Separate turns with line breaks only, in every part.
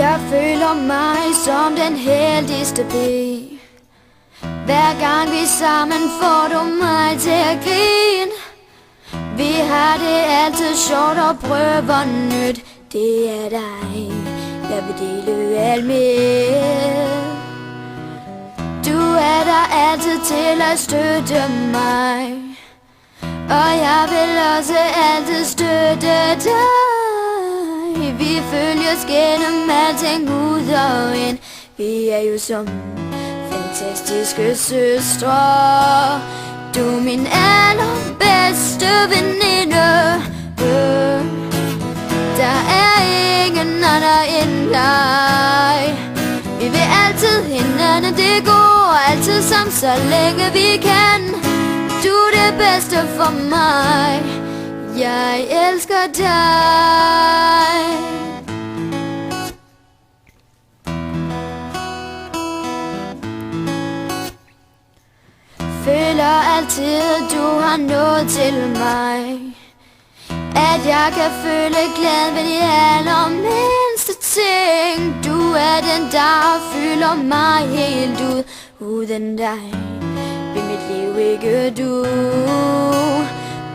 Jeg føler mig som den heldigste pige. Hver gang vi sammen får du mig til at grine. Vi har det altid sjovt og prøver nyt. Det er dig, jeg vil dele alt med. Du er der altid til at støtte mig, og jeg vil også altid støtte dig. Vi følges gennem alting ud og ind. Vi er jo som fantastiske søstre. Du er min allerbedste veninde. Der er ingen anden end dig. Vi vil altid hinanden, det går altid sammen, så længe vi kan. Du er det bedste for mig. Jeg elsker dig. Føler altid, du har noget til mig. At jeg kan føle glæde ved de allermindste ting. Du er den, der fylder mig helt ud. Uden dig vil mit liv ikke du.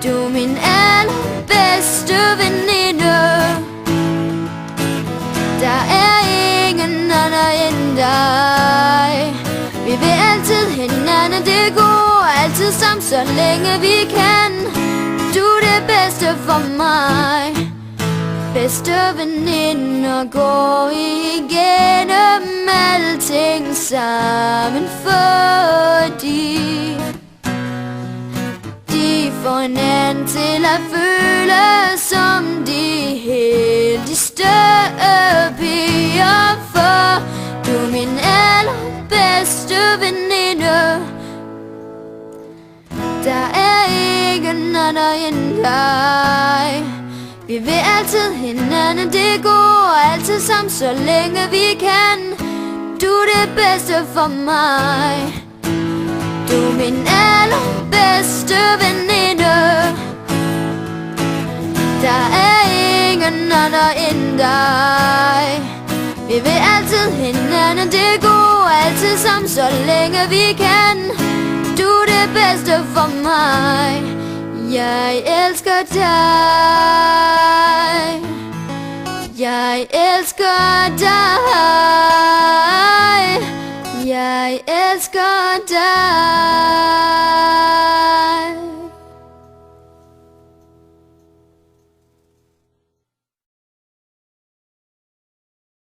Du er min allerbedste veninde. Der er ingen anden end dig. Vi vil altid hinanden, det går altid sammen, så længe vi kan. Du er det bedste for mig. Bedste veninder går igennem alting sammen, fordi de får hinanden til at føle som de heldigste piger. For du er min allerbedste veninde. Der er ingen anden end dig. Vi vil altid hinanden, det går altid sammen, så længe vi kan. Du er det bedste for mig. Du er min allerbedste veninde. Der er ingen anden end dig. Vi vil altid hinanden, det går altid sammen, så længe vi kan. Du er det bedste for mig. Jeg elsker dig. Jeg elsker dig. Jeg elsker dig.